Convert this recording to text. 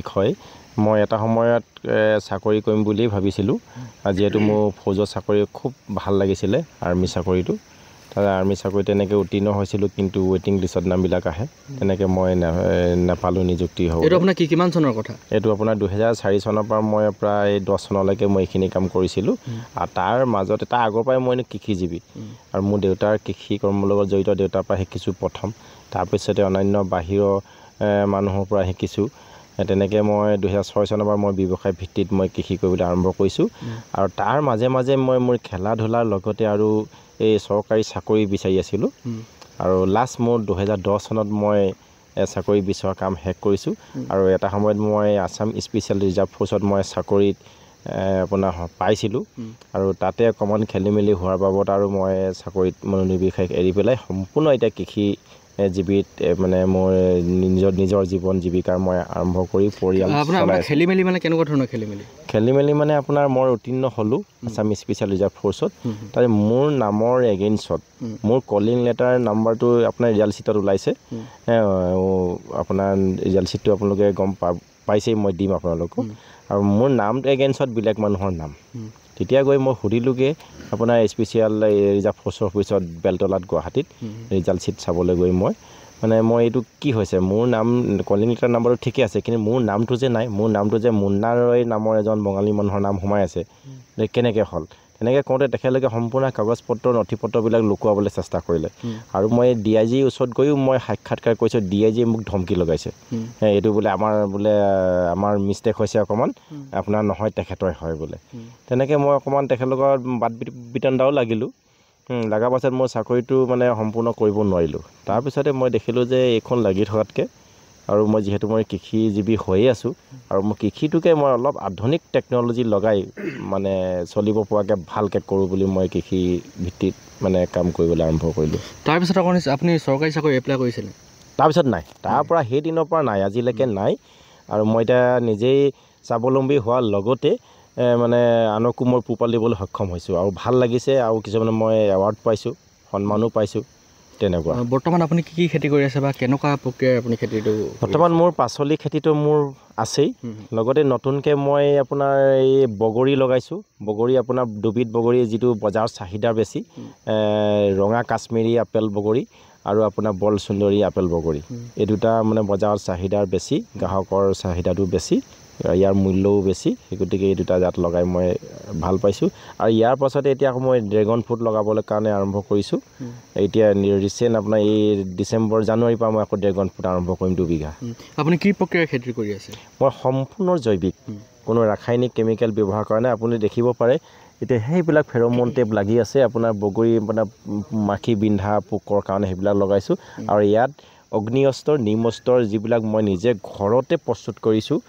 বিষয় মই এটা সময়ত চাকৰি কৰিম বুলি ভাবিছিলোঁ যেহেতু মোৰ ফৌজৰ চাকৰি খুব ভাল লাগিছিলে আৰ্মি চাকৰিটো তাৰ আৰ্মি চাকৰি তেনেকৈ উত্তীৰ্ণ হৈছিলোঁ কিন্তু ৱেটিং লিষ্টত নামবিলাক আহে তেনেকৈ মই নাপালোঁ নিযুক্তি হ'ব এইটো আপোনাৰ কিমান চনৰ কথা এইটো আপোনাৰ 2004 চনৰ পৰা মই প্ৰায় 10 চনলৈকে মই এইখিনি কাম কৰিছিলোঁ আৰু তাৰ মাজত এটা আগৰ পৰাই মই কৃষিজীৱী আৰু মোৰ দেউতাৰ কৃষি কৰ্মৰ লগত জড়িত দেউতাৰ পৰা শিকিছোঁ প্ৰথম তাৰপিছতে অন্যান্য বাহিৰৰ মানুহৰ পৰা শিকিছোঁ তেনেকৈ মই 2006 চনৰ পৰা মই ব্যৱসায় ভিত্তিত মই কৃষি কৰিবলৈ আৰম্ভ কৰিছোঁ আৰু তাৰ মাজে মাজে মই মোৰ খেলা ধূলাৰ লগতে আৰু এই চৰকাৰী চাকৰি বিচাৰি আছিলোঁ আৰু লাষ্ট মোৰ 2010 চনত মই চাকৰি বিচৰা কাম শেষ কৰিছোঁ আৰু এটা সময়ত মই আছাম স্পেচিয়েল ৰিজাৰ্ভ ফ'ৰ্চত মই চাকৰিত আপোনাৰ পাইছিলোঁ আৰু তাতে অকণমান খেলি মেলি হোৱাৰ বাবদ আৰু মই চাকৰিত মনোনিৱেশ এৰি পেলাই সম্পূৰ্ণ এতিয়া কৃষি জীৱিত মানে মোৰ নিজৰ জীৱন জীৱিকাৰ মই আৰম্ভ কৰি পৰিয়াল আপোনাৰ খেলি মেলি মানে কেনেকুৱা ধৰণৰ খেলি মেলি মানে আপোনাৰ মই উত্তীৰ্ণ হ'লোঁ আছাম স্পেচিয়েল ৰিজাৰ্ভ ফ'ৰ্চত তাৰ মোৰ নামৰ এগেইনষ্টত মোৰ কলিং লেটাৰ নাম্বাৰটো আপোনাৰ ৰিজাল্ট শ্বীটত ওলাইছে আপোনাৰ ৰিজাল্ট শ্বীটটো আপোনালোকে গম পাইছেই মই দিম আপোনালোকক আৰু মোৰ নামটো এগেইনষ্টত বেলেগ মানুহৰ নাম তেতিয়া গৈ মই সুধিলোঁগৈ আপোনাৰ স্পেচিয়েল ৰিজাৰ্ভ ফ'ৰ্চৰ অফিচত বেলতলাত গুৱাহাটীত ৰিজাল্ট শ্বীট চাবলৈ গৈ মই এইটো কি হৈছে মোৰ নাম কলিং লেটাৰ নাম্বাৰটো ঠিকে আছে কিন্তু মোৰ নামটো যে নাই মোৰ নামটো যে মুন্না ৰয় নামৰ এজন বঙালী মানুহৰ নাম সোমাই আছে কেনেকৈ হ'ল তেনেকৈ কওঁতে তেখেতলোকে সম্পূৰ্ণ কাগজ পত্ৰ নথি পত্ৰবিলাক লুকুৱাবলৈ চেষ্টা কৰিলে আৰু মই DIGৰ ওচৰত গৈও মই সাক্ষাৎকাৰ কৰিছোঁ DIGয়ে মোক ধমকি লগাইছে এইটো বোলে আমাৰ মিষ্টেক হৈছে অকণমান আপোনাৰ নহয় তেখেতৰে হয় বোলে তেনেকৈ মই অকণমান তেখেতলোকৰ বাদ বিতণ্ডাও লাগিলোঁ লগাৰ পাছত মোৰ চাকৰিটো মানে সম্পূৰ্ণ কৰিব নোৱাৰিলোঁ তাৰপিছতে মই দেখিলোঁ যে এইখন লাগি থকাতকৈ আৰু মই যিহেতু মই কৃষিজীৱী হৈয়ে আছোঁ আৰু মই কৃষিটোকে মই অলপ আধুনিক টেকন'লজি লগাই মানে চলিব পৰাকৈ ভালকৈ কৰোঁ বুলি মই কৃষি ভিত্তিত মানে কাম কৰিবলৈ আৰম্ভ কৰিলোঁ তাৰপিছত আপুনি চৰকাৰী চাকৰি এপ্লাই কৰিছিলে তাৰপিছত নাই তাৰ পৰা সেই দিনৰ পৰা নাই আজিলৈকে নাই আৰু মই এতিয়া নিজেই স্বাৱলম্বী হোৱাৰ লগতে মানে আনকো মই পোহপাল দিবলৈ সক্ষম হৈছোঁ আৰু ভাল লাগিছে আৰু কিছুমান মই এৱাৰ্ড পাইছোঁ সন্মানো পাইছোঁ তেনেকুৱা বৰ্তমান আপুনি কি খেতি কৰি আছে বা কেনেকুৱা প্ৰক্ৰিয়াৰে আপুনি খেতিটো বৰ্তমান মোৰ পাচলি খেতিটো মোৰ আছেই লগতে নতুনকৈ মই আপোনাৰ এই বগৰী লগাইছোঁ বগৰী আপোনাৰ দুবিধ বগৰী যিটো বজাৰৰ চাহিদা বেছি ৰঙা কাশ্মীৰী আপেল বগৰী আৰু আপোনাৰ বল সুন্দৰী আপেল বগৰী এই দুটা মানে বজাৰৰ চাহিদাৰ বেছি গ্ৰাহকৰ চাহিদাটো বেছি ইয়াৰ মূল্যও বেছি সেই গতিকে এই দুটা জাত লগাই মই ভাল পাইছোঁ আৰু ইয়াৰ পাছতে এতিয়া আকৌ মই ড্ৰেগন ফ্ৰুট লগাবলৈ কাৰণে আৰম্ভ কৰিছোঁ এতিয়া ৰিচেণ্ট আপোনাৰ এই ডিচেম্বৰ জানুৱাৰীৰ পৰা মই আকৌ ড্ৰেগন ফ্ৰুট আৰম্ভ কৰিম 2 বিঘা আপুনি কি প্ৰক্ৰিয়াৰ খেতি কৰি আছে মই সম্পূৰ্ণ জৈৱিক কোনো ৰাসায়নিক কেমিকেল ব্যৱহাৰ কৰা নাই আপুনি দেখিব পাৰে এতিয়া সেইবিলাক ফেৰমন টেপ লাগি আছে আপোনাৰ বগৰী মানে মাখি বিন্ধা পোকৰ কাৰণে সেইবিলাক লগাইছোঁ আৰু ইয়াত অগ্নি অস্ত্ৰ নিম অস্ত্ৰৰ যিবিলাক মই নিজে ঘৰতে প্ৰস্তুত কৰিছোঁ